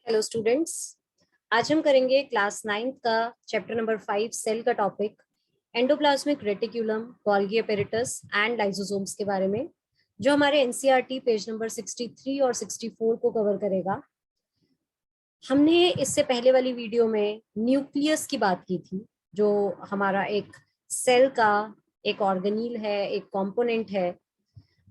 Hello students. आज हम करेंगे क्लास 9 का चैप्टर नंबर 5 सेल का topic endoplasmic reticulum, Golgi apparatus and lysosomes के बारे में, जो हमारे एनसीईआरटी पेज नंबर 63 और 64 को कवर करेगा। हमने इससे पहले वाली वीडियो में न्यूक्लियस की बात की थी, जो हमारा एक सेल का एक ऑर्गेनील है, एक कंपोनेंट है।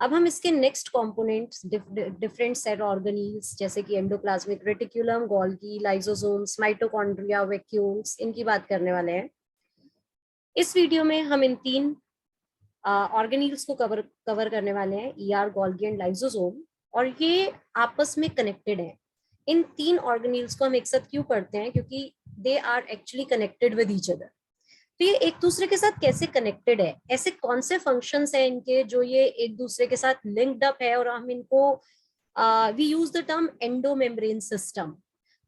अब हम इसके next components, different cell organelles जैसे कि endoplasmic reticulum, Golgi, lysosomes, mitochondria, vacuoles, इनकी बात करने वाले हैं। इस वीडियो में हम इन तीन ऑर्गेनील्स को कवर करने वाले हैं, ईआर, गोल्गी एंड लाइसोसोम, और ये आपस में कनेक्टेड है। इन तीन ऑर्गेनील्स को हम एक साथ क्यों पढ़ते हैं? क्योंकि they are actually connected with each other. तो ये एक दूसरे के साथ कैसे कनेक्टेड है, ऐसे कौन से फंक्शंस हैं इनके जो ये एक दूसरे के साथ लिंक्ड अप है, और हम इनको we use the term endomembrane system.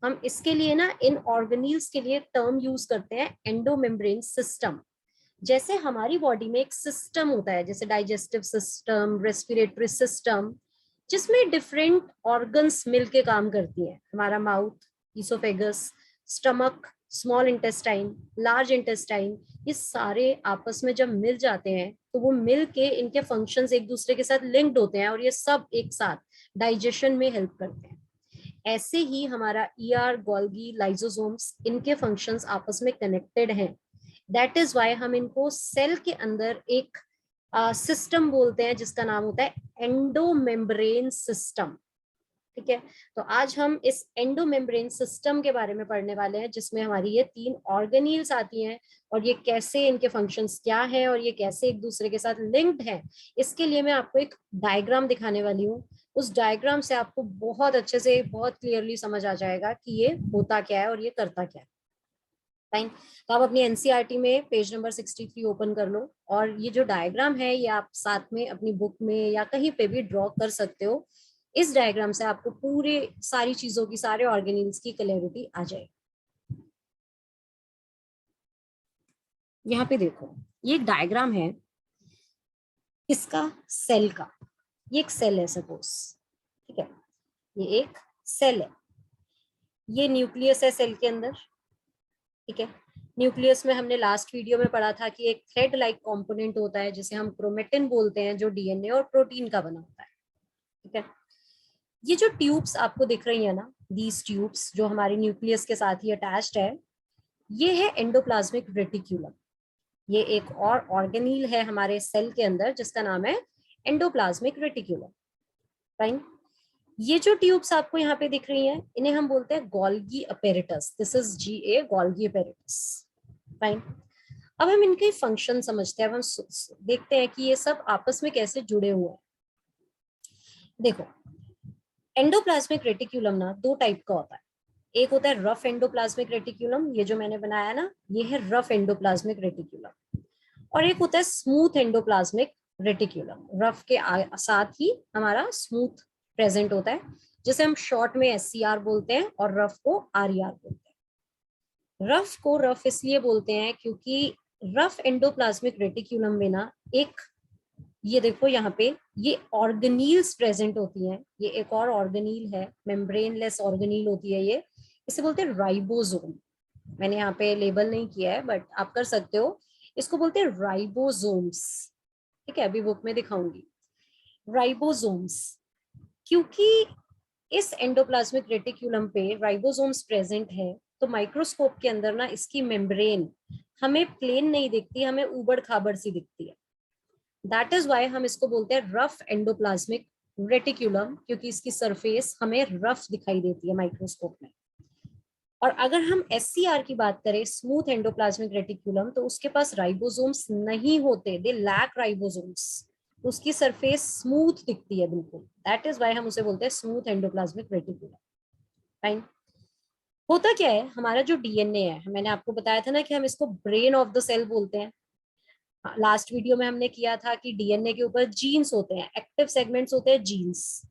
हम इसके लिए ना इन ऑर्गेनील्स के लिए टर्म यूज करते हैं एंडोमेम्ब्रेन सिस्टम। जैसे हमारी बॉडी में एक सिस्टम होता है, जैसे डाइजेस्टिव सिस्टम, रेस्पिरेटरी सिस्टम, जिसमें डिफरेंट ऑर्गन्स मिलके काम करती हैं। हमारा mouth, oesophagus, stomach, small intestine, large intestine, ये सारे आपस में जब मिल जाते हैं तो वो मिल के इनके फंक्शंस एक दूसरे के साथ लिंक्ड होते हैं, और ये सब एक साथ डाइजेशन में हेल्प करते हैं। ऐसे ही हमारा ईआर, गोल्गी, लाइसोसोम्स, इनके फंक्शंस आपस में कनेक्टेड हैं। दैट इज वाई हम इनको सेल के अंदर एक सिस्टम बोलते हैं, जिसका नाम होता है एंडोमेम्ब्रेन सिस्टम। ठीक है, तो आज हम इस एंडोमेम्ब्रेन सिस्टम के बारे में पढ़ने वाले हैं, जिसमें हमारी ये तीन ऑर्गेनील्स आती हैं, और ये कैसे, इनके फंक्शंस क्या हैं, और ये कैसे एक दूसरे के साथ लिंक्ड हैं। इसके लिए मैं आपको एक डायग्राम दिखाने वाली हूँ। उस डायग्राम से आपको बहुत अच्छे से, बहुत क्लियरली समझ आ जाएगा कि ये होता क्या है और ये करता क्या है। फाइन। तो आप अपनी एनसीईआरटी में पेज नंबर 63 ओपन कर लो, और ये जो डायग्राम है ये आप साथ में अपनी बुक में या कहीं पे भी ड्रॉ कर सकते हो। इस डायग्राम से आपको पूरे सारी चीजों की, सारे ऑर्गेनिल्स की क्लैरिटी आ जाएगी। यहाँ पे देखो, ये एक डायग्राम है इसका सेल का। ये एक सेल है सपोज, ठीक है, ये एक सेल है, ये न्यूक्लियस है सेल के अंदर। ठीक है, न्यूक्लियस में हमने लास्ट वीडियो में पढ़ा था कि एक थ्रेड लाइक कंपोनेंट होता है, जिसे हम क्रोमेटिन बोलते हैं, जो डीएनए और प्रोटीन का बना होता है। ठीक है, ये जो ट्यूब्स आपको दिख रही है ना, दीज ट्यूब्स जो हमारी न्यूक्लियस के साथ ही अटैच्ड है, ये है एंडोप्लाज्मिक रेटिक्यूलम। ये एक और ऑर्गेनील है हमारे सेल के अंदर, जिसका नाम है एंडोप्लाज्मिक रेटिक्यूलम। फाइन। ये जो ट्यूब्स आपको यहाँ पे दिख रही हैं, इन्हें हम बोलते हैं Golgi apparatus. This is GA, Golgi apparatus. Fine. अब हम इनके फंक्शन समझते हैं। अब हम देखते हैं कि ये सब आपस में कैसे जुड़े हुए हैं। देखो, एंडोप्लाज्मिक रेटिक्यूलम ना दो टाइप का होता है। एक होता है रफ एंडोप्लाज्मिक रेटिक्यूलम, ये जो मैंने बनाया ना, ये है रफ एंडोप्लाज्मिक रेटिक्यूलम। और एक होता है स्मूथ एंडोप्लाज्मिक रेटिक्यूलम। रफ के साथ ही हमारा स्मूथ प्रेजेंट होता है, जिसे हम शॉर्ट में SCR बोलते हैं, और रफ को RER बोलते हैं। रफ को रफ इसलिए बोलते हैं क्योंकि रफ एंडोप्लाज्मिक रेटिक्यूलम में ना एक, ये देखो यहाँ पे, ये ऑर्गेनील्स प्रेजेंट होती हैं। ये एक और ऑर्गेनील है, मेम्ब्रेनलेस ऑर्गेनील होती है ये, इसे बोलते हैं राइबोसोम। मैंने यहाँ पे लेबल नहीं किया है, बट आप कर सकते हो। इसको बोलते हैं राइबोसोम्स। ठीक है, अभी बुक में दिखाऊंगी राइबोसोम्स। क्योंकि इस एंडोप्लाज्मिक रेटिक्यूलम पे राइबोसोम्स प्रेजेंट है, तो माइक्रोस्कोप के अंदर ना इसकी मेम्ब्रेन हमें प्लेन नहीं दिखती, हमें उबड़ खाबड़ सी दिखती है। दैट इज वाई हम इसको बोलते हैं रफ एंडोप्लाज्मिक रेटिक्यूलम, क्योंकि इसकी सरफेस हमें रफ दिखाई देती है माइक्रोस्कोप में। और अगर हम SCR की बात करें, स्मूथ एंडोप्लाज्मिक रेटिक्यूलम, तो उसके पास राइबोसोम्स नहीं होते, दे लैक राइबोसोम्स। उसकी सरफेस स्मूथ दिखती है बिल्कुल। दैट इज वाई हम उसे बोलते हैं स्मूथ एंडोप्लाज्मिक रेटिक्यूलम। फाइन। होता क्या है, हमारा जो डीएनए है, मैंने आपको बताया था ना कि हम इसको ब्रेन ऑफ द सेल बोलते हैं। लास्ट वीडियो में हमने किया था कि डीएनए के ऊपर जीन्स होते हैं, एक्टिव सेगमेंट्स होते हैं, जीन्स।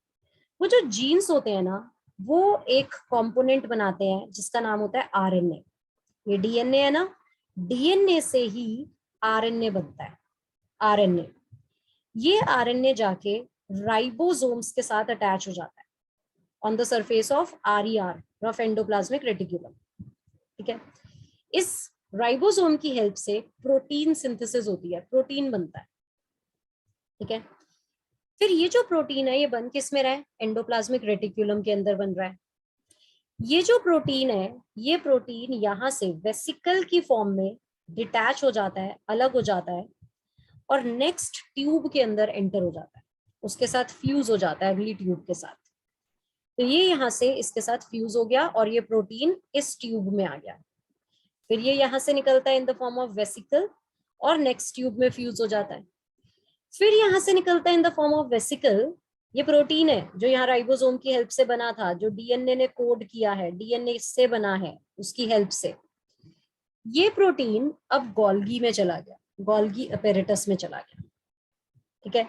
वो जो जीन्स होते हैं ना, वो एक कंपोनेंट बनाते हैं जिसका नाम होता है RNA। ये डीएनए है ना, डीएनए से ही RNA बनता है। RNA, ये RNA जाके राइबोसोम्स के साथ अटैच हो जाता है on the surface of RER, rough endoplasmic reticulum. ठीक है, इस राइबोसोम की हेल्प से प्रोटीन सिंथेसिस होती है, प्रोटीन बनता है। ठीक है, फिर ये जो प्रोटीन है ये बन किस में रहा है, एंडोप्लाज्मिक रेटिकुलम के अंदर बन रहा है। ये जो प्रोटीन है, ये प्रोटीन यहाँ से वेसिकल की फॉर्म में डिटैच हो जाता है, अलग हो जाता है, और नेक्स्ट ट्यूब के अंदर एंटर हो जाता है, उसके साथ फ्यूज हो जाता है अगली ट्यूब के साथ। तो ये यहाँ से इसके साथ फ्यूज हो गया और ये प्रोटीन इस ट्यूब में आ गया। फिर ये यहाँ से निकलता है in the form of vesicle और नेक्स्ट ट्यूब में फ्यूज हो जाता है। फिर यहाँ से निकलता है in the form of vesicle, ये प्रोटीन है जो यहाँ राइबोसोम की हेल्प से बना था, जो डीएनए ने कोड किया है, डीएनए इससे बना है उसकी हेल्प से। ये प्रोटीन अब गोल्गी में चला गया, गोल्गी अपैरेटस में चला गया। ठीक है,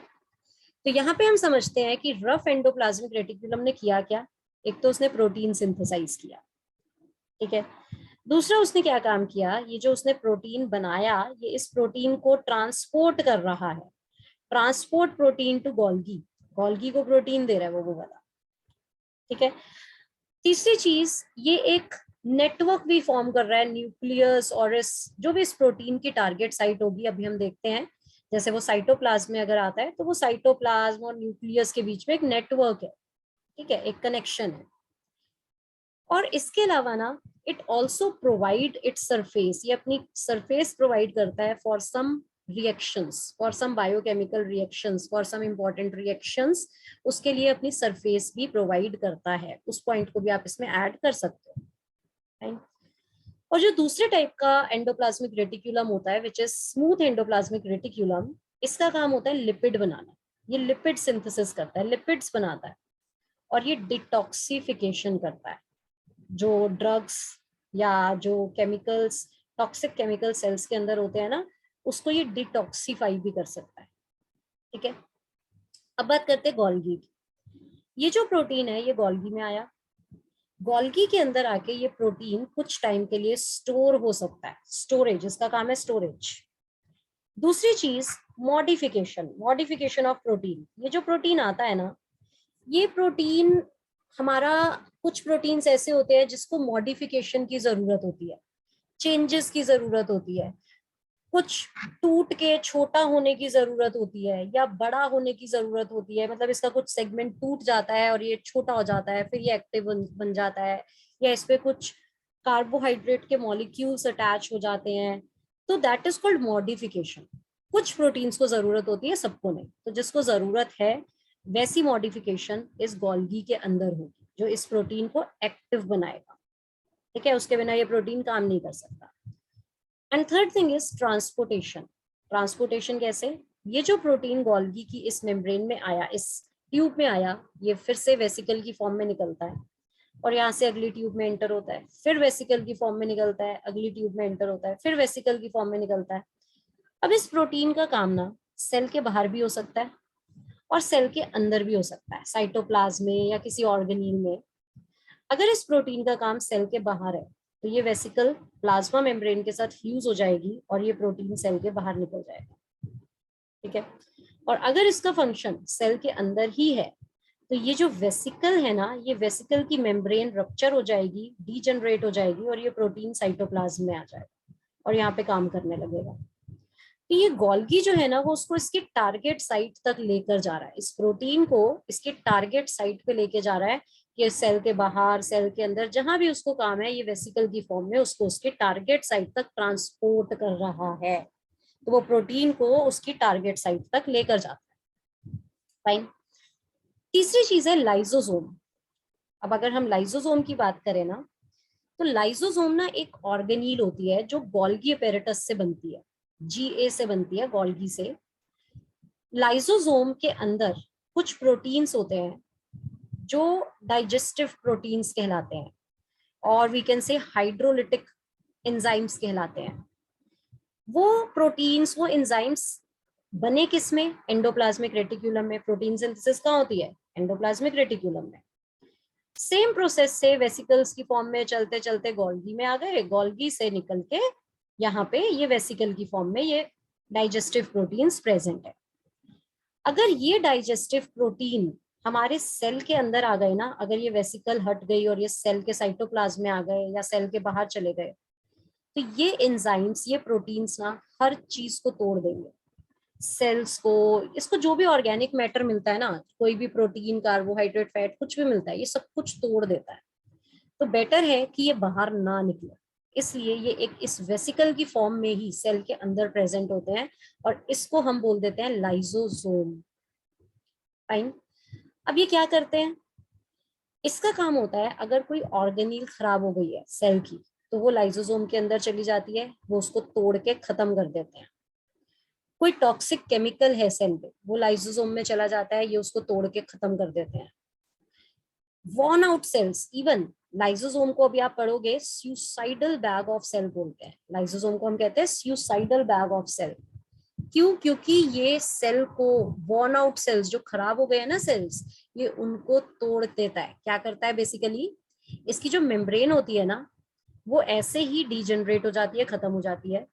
तो यहाँ पे हम समझते हैं कि रफ एंडोप्लाज्मिक रेटिकुलम ने किया क्या, एक तो उसने प्रोटीन सिंथेसाइज किया। ठीक है, दूसरा उसने क्या काम किया, ये जो उसने प्रोटीन बनाया ये इस प्रोटीन को ट्रांसपोर्ट कर रहा है, transport protein to Golgi, Golgi को प्रोटीन दे रहा है वो वाला। ठीक है, तीसरी चीज ये एक नेटवर्क भी फॉर्म कर रहा है, न्यूक्लियस और इस जो भी इस प्रोटीन की टारगेट साइट होगी अभी हम देखते हैं, जैसे वो साइटोप्लाज्म में अगर आता है तो वो साइटोप्लाज्म और न्यूक्लियस के बीच में एक नेटवर्क है। ठीक है, एक कनेक्शन है। और इसके अलावा ना it also provide its surface, ये अपनी सरफेस प्रोवाइड करता है for some reactions, for some biochemical reactions, for some important reactions, उसके लिए अपनी सरफेस भी प्रोवाइड करता है। उस पॉइंट को भी आप इसमें ऐड कर सकते हो। राइट, और जो दूसरे टाइप का एंडोप्लाज्मिक रेटिकुलम होता है which is smooth endoplasmic reticulum, इसका काम होता है लिपिड बनाना, ये लिपिड सिंथेसिस करता है, लिपिड्स बनाता है, और ये डिटॉक्सिफिकेशन करता है, जो ड्रग्स या जो केमिकल्स, टॉक्सिक केमिकल सेल्स के अंदर होते हैं ना, उसको ये डिटॉक्सिफाई भी कर सकता है। ठीक है, अब बात करते हैं गोल्गी की। ये जो प्रोटीन है ये गोल्गी में आया, गोल्गी के अंदर आके ये प्रोटीन कुछ टाइम के लिए स्टोर हो सकता है, स्टोरेज, इसका काम है स्टोरेज। दूसरी चीज मॉडिफिकेशन, मॉडिफिकेशन ऑफ प्रोटीन। ये जो प्रोटीन आता है ना, ये प्रोटीन हमारा, कुछ प्रोटीन्स ऐसे होते हैं जिसको मॉडिफिकेशन की जरूरत होती है, चेंजेस की जरूरत होती है, कुछ टूट के छोटा होने की जरूरत होती है या बड़ा होने की जरूरत होती है, मतलब इसका कुछ सेगमेंट टूट जाता है और ये छोटा हो जाता है, फिर ये एक्टिव बन जाता है, या इस पे कुछ कार्बोहाइड्रेट के मॉलिक्यूल्स अटैच हो जाते हैं, तो दैट इज कॉल्ड मॉडिफिकेशन। कुछ प्रोटीन्स को जरूरत होती है, सबको नहीं, तो जिसको जरूरत है वैसी मॉडिफिकेशन इस गोल्गी के अंदर होगी जो इस प्रोटीन को एक्टिव बनाएगा। ठीक है, उसके बिना ये प्रोटीन काम नहीं कर सकता। And third thing is transportation. Transportation कैसे, ये जो प्रोटीन गोल्गी की इस मेम्ब्रेन में आया, इस ट्यूब में आया, ये फिर से वेसिकल की फॉर्म में निकलता है और यहाँ से अगली ट्यूब में एंटर होता है, फिर वेसिकल की फॉर्म में निकलता है, अगली ट्यूब में एंटर होता है, फिर वेसिकल की फॉर्म में निकलता है। अब इस प्रोटीन का काम ना सेल के बाहर भी हो सकता है और सेल के अंदर भी हो सकता है, साइटोप्लाज्म में या किसी ऑर्गेनील में। अगर इस प्रोटीन का काम सेल के बाहर है तो ये वेसिकल प्लाज्मा मेम्ब्रेन के साथ फ्यूज हो जाएगी और ये प्रोटीन सेल के बाहर निकल जाएगा। ठीक है, और अगर इसका फंक्शन सेल के अंदर ही है तो ये जो वेसिकल है ना, ये वेसिकल की मेम्ब्रेन रप्चर हो जाएगी, डीजनरेट हो जाएगी और ये प्रोटीन साइटोप्लाज्म में आ जाएगा और यहाँ पे काम करने लगेगा। तो ये गोल्गी जो है ना, वो उसको इसकी टारगेट साइट तक लेकर जा रहा है, इस प्रोटीन को इसके टारगेट साइट पे लेके जा रहा है, कि सेल के बाहर, सेल के अंदर, जहां भी उसको काम है, ये वेसिकल की फॉर्म में उसको उसके टारगेट साइट तक ट्रांसपोर्ट कर रहा है। तो वो प्रोटीन को उसकी टारगेट साइट तक लेकर जाता है। फाइन। तीसरी चीज है लाइसोसोम। अब अगर हम लाइसोसोम की बात करें ना, तो लाइसोसोम ना एक ऑर्गेनील होती है जो गोल्गी अपैरेटस से बनती है, जीए से बनती है, गोल्गी से। लाइसोसोम के अंदर कुछ प्रोटीन्स होते हैं जो डाइजेस्टिव प्रोटीन्स कहलाते हैं, और we can say hydrolytic enzymes कहलाते हैं। वो प्रोटीन्स, वो एंजाइम्स बने किस में, एंडोप्लाज्मिक रेटिकुलम में। प्रोटीन सिंथेसिस कहाँ होती है, एंडोप्लाज्मिक रेटिकुलम में। सेम प्रोसेस से वेसिकल्स की फॉर्म में चलते चलते गोल्गी में आ गए, गोल्गी से निकल के यहाँ पे ये वेसिकल की फॉर्म में ये डाइजेस्टिव प्रोटीन्स प्रेजेंट है। अगर ये डाइजेस्टिव प्रोटीन हमारे सेल के अंदर आ गए ना, अगर ये वेसिकल हट गई और ये सेल के साइटोप्लाज्म में आ गए या सेल के बाहर चले गए, तो ये एंजाइम्स, ये प्रोटीन्स ना हर चीज को तोड़ देंगे, सेल्स को, इसको जो भी ऑर्गेनिक मैटर मिलता है ना, कोई भी प्रोटीन, कार्बोहाइड्रेट, फैट, कुछ भी मिलता है, ये सब कुछ तोड़ देता है। तो बेटर है कि ये बाहर ना निकले, इसलिए ये एक इस वेसिकल की फॉर्म में ही सेल के अंदर प्रेजेंट होते हैं, और इसको हम बोल देते हैं लाइसोसोम। फाइन। अब ये क्या करते हैं, इसका काम होता है अगर कोई ऑर्गेनील खराब हो गई है सेल की, तो वो लाइसोसोम के अंदर चली जाती है, वो उसको तोड़ के खत्म कर देते हैं। कोई टॉक्सिक केमिकल है सेल में, वो लाइसोसोम में चला जाता है, ये उसको तोड़ के खत्म कर देते हैं। Worn out sales, even lysosome को अभी आप पढ़ोगे सुसाइडल बैग ऑफ सेल बोलते हैं, लाइसोसोम को हम कहते हैं सुसाइडल बैग ऑफ सेल। क्यों? क्योंकि ये सेल को, वॉर्न आउट सेल्स जो खराब हो गए हैं ना सेल्स, ये उनको तोड़ देता है। क्या करता है बेसिकली, इसकी जो मेम्ब्रेन होती है ना, वो ऐसे ही डिजेनरेट हो जाती है, खत्म हो जाती है।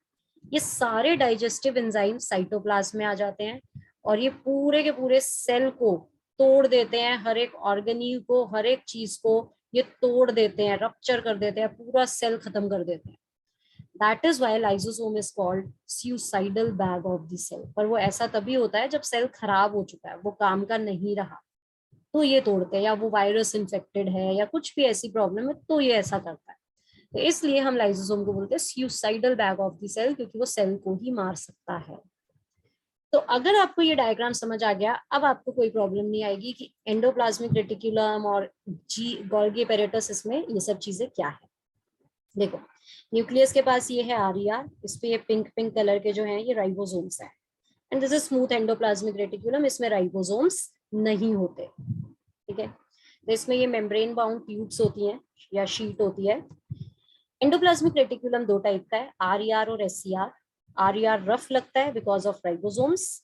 ये सारे डाइजेस्टिव एंजाइम साइटोप्लाज्म में आ जाते हैं, और ये पूरे के पूरे सेल को तोड़ देते हैं, हर एक ऑर्गेनील को, हर एक चीज को ये तोड़ देते हैं, रप्चर कर देते हैं, पूरा सेल खत्म कर देते हैं। That is why lysosome is called suicidal bag of the cell. पर वो ऐसा तभी होता है जब सेल खराब हो चुका है, वो काम का नहीं रहा, तो ये तोड़ते हैं, या वो वायरस इन्फेक्टेड है या कुछ भी ऐसी प्रॉब्लम है, तो ये ऐसा करता है। तो इसलिए हम लाइसोसोम को बोलते हैं suicidal bag of the cell, क्योंकि वो सेल को ही मार सकता है। तो अगर आपको ये डायग्राम समझ आ गया, अब आपको कोई प्रॉब्लम नहीं आएगी कि एंडोप्लाज्मिक रेटिकुलम और जी गोल्गी एपेरेटस, इसमें ये सब चीजें क्या है। देखो, न्यूक्लियस के पास ये है आरईआर, इस पे ये पिंक पिंक कलर के जो हैं ये राइबोसोम्स हैं, and this is smooth endoplasmic reticulum, इसमें राइबोसोम्स नहीं होते। ठीक है, तो इसमें ये मेम्ब्रेन बाउंड ट्यूब्स होती हैं या शीट होती है। एंडोप्लाज्मिक रेटिकुलम दो टाइप का है, आरईआर और एससीआर। आरईआर रफ लगता है बिकॉज ऑफ राइबोसोम्स,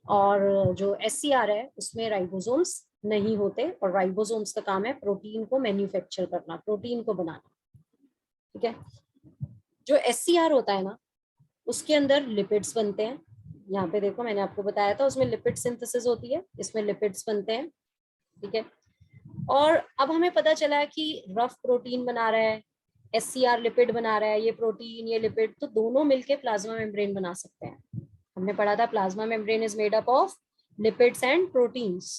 और जो एससीआर है उसमें राइबोसोम्स नहीं होते, और राइबोसोम्स का काम है प्रोटीन को मैन्युफैक्चर करना, प्रोटीन को बनाना। ठीक है, जो एससीआर होता है ना, उसके अंदर लिपिड्स बनते हैं। यहाँ पे देखो, मैंने आपको बताया था उसमें लिपिड सिंथेसिस होती है, इसमें लिपिड्स बनते हैं। ठीक है, और अब हमें पता चला है कि रफ प्रोटीन बना रहा है, एससीआर लिपिड बना रहा है, ये प्रोटीन ये लिपिड, तो दोनों मिलके प्लाज्मा मेम्ब्रेन बना सकते हैं। हमने पढ़ा था plasma membrane is made up of lipids and proteins.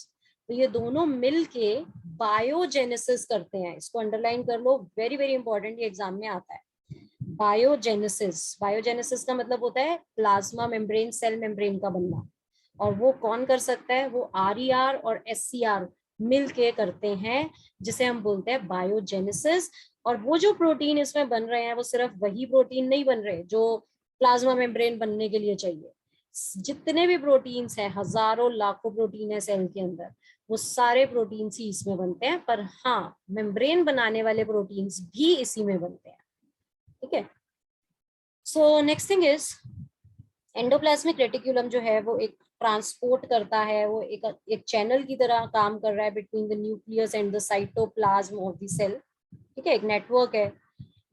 तो ये दोनों मिलके बायोजेनेसिस करते हैं, इसको अंडरलाइन कर लो, वेरी वेरी इंपॉर्टेंट, ये एग्जाम में आता है। बायोजेनेसिस, बायोजेनेसिस का मतलब होता है प्लाज्मा मेम्ब्रेन, सेल मेम्ब्रेन का बनना, और वो कौन कर सकता है, वो आरईआर और एससीआर मिलके करते हैं, जिसे हम बोलते हैं बायोजेनेसिस। और वो जो प्रोटीन इसमें बन रहे हैं, वो सिर्फ वही प्रोटीन नहीं बन रहे जो प्लाज्मा मेम्ब्रेन बनने के लिए चाहिए। जितने भी प्रोटीन्स हैं, हजारों लाखों प्रोटीन है सेल के अंदर, वो सारे प्रोटीन्स ही इसमें बनते हैं। पर हाँ, मेम्ब्रेन बनाने वाले प्रोटीन्स भी इसी में बनते हैं। ठीक है, so next thing is, endoplasmic reticulum जो है वो एक ट्रांसपोर्ट करता है, वो एक चैनल की तरह काम कर रहा है between the nucleus and the cytoplasm of the cell. ठीक है, एक नेटवर्क है।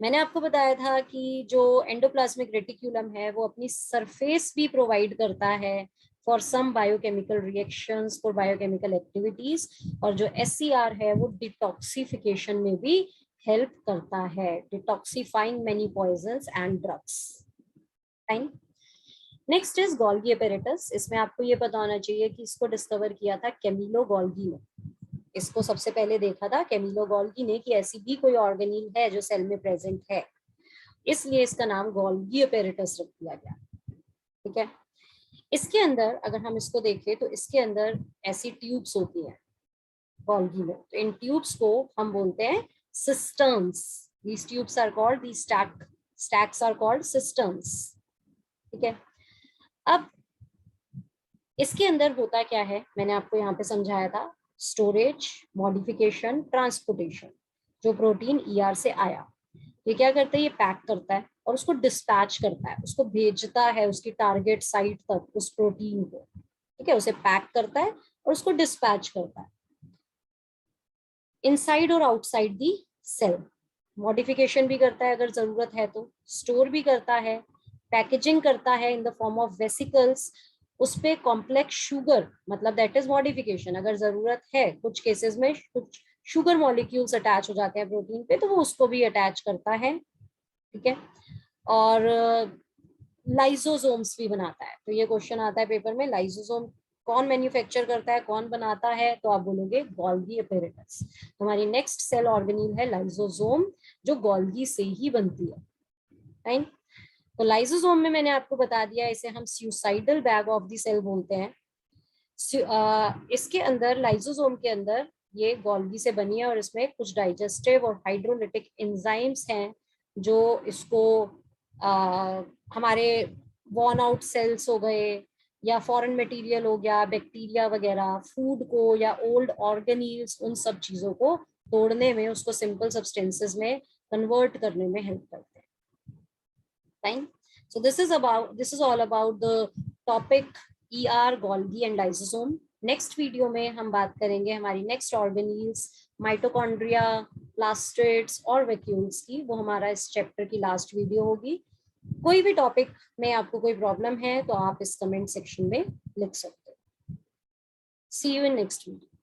मैंने आपको बताया था कि जो एंडोप्लाज्मिक रेटिकुलम है वो अपनी सरफेस भी प्रोवाइड करता है for some biochemical reactions, for biochemical activities, और जो एससीआर है वो डिटॉक्सिफिकेशन में भी हेल्प करता है, detoxifying many poisons and drugs. Fine. Next is Golgi apparatus. इसमें आपको ये पता होना चाहिए कि इसको डिस्कवर किया था कैमिलो गोल्गी ने। इसको सबसे पहले देखा था कैमिलो गोल्गी ने कि ऐसी भी कोई ऑर्गेनील है जो सेल में प्रेजेंट है, इसलिए इसका नाम गोल्गी एपेरेटस रख दिया गया। ठीक है, इसके अंदर अगर हम इसको देखें तो इसके अंदर ऐसी ट्यूब्स होती हैं गोल्गी में, तो इन ट्यूब्स को हम बोलते हैं cisterns. These tubes are called, these stacks are called cisterns. ठीक है, अब इसके अंदर होता क्या है, मैंने आपको यहाँ पे समझाया था, स्टोरेज, मॉडिफिकेशन, ट्रांसपोर्टेशन। जो प्रोटीन ईआर से आया, ये क्या करता है, ये पैक करता है और उसको डिस्पैच करता है, उसको भेजता है उसकी टारगेट साइट तक उस प्रोटीन को। ठीक है, उसे पैक करता है और उसको डिस्पैच करता है इनसाइड और आउटसाइड दी सेल। मॉडिफिकेशन भी करता है अगर जरूरत है तो, स्टोर भी करता है, पैकेजिंग करता है in the form of vesicles, उस पे कॉम्प्लेक्स शुगर, मतलब दैट इज मॉडिफिकेशन, अगर जरूरत है कुछ केसेस में कुछ शुगर मॉलिक्यूल्स अटैच हो जाते हैं प्रोटीन पे, तो वो उसको भी अटैच करता है, ठीक है। और लाइसोसोम्स भी बनाता है। तो ये क्वेश्चन आता है पेपर में, लाइसोसोम कौन मैन्युफैक्चर करता है, कौन बनाता है, तो आप बोलोगे गोल्गी एपेरेटस। हमारी नेक्स्ट सेल ऑर्गेनील है लाइसोसोम, जो गोल्गी से ही बनती है, राइट। तो लाइसोसोम में मैंने आपको बता दिया, इसे हम suicidal bag of the cell बोलते हैं। इसके अंदर, लाइसोसोम के अंदर, ये गोल्गी से बनी है और इसमें कुछ डाइजेस्टिव और हाइड्रोलिटिक एंजाइम्स हैं जो इसको हमारे वॉर्न आउट सेल्स हो गए या फॉरेन मटेरियल हो गया, बैक्टीरिया वगैरह, फूड को या ओल्ड ऑर्गेनील्स, उन सब चीजों को तोड़ने में, उसको सिंपल सब्सटेंसेस में कन्वर्ट करने में हेल्प करते हैं, right. So this is all about the topic ER, Golgi and lysosome. Next video में हम बात करेंगे हमारी नेक्स्ट ऑर्गेनील्स, माइटोकॉन्ड्रिया, प्लास्टिड्स और वैक्यूल्स की। वो हमारा इस चैप्टर की लास्ट वीडियो होगी। कोई भी टॉपिक में आपको कोई प्रॉब्लम है तो आप इस कमेंट सेक्शन में लिख सकते हो। सी यू इन नेक्स्ट वीडियो।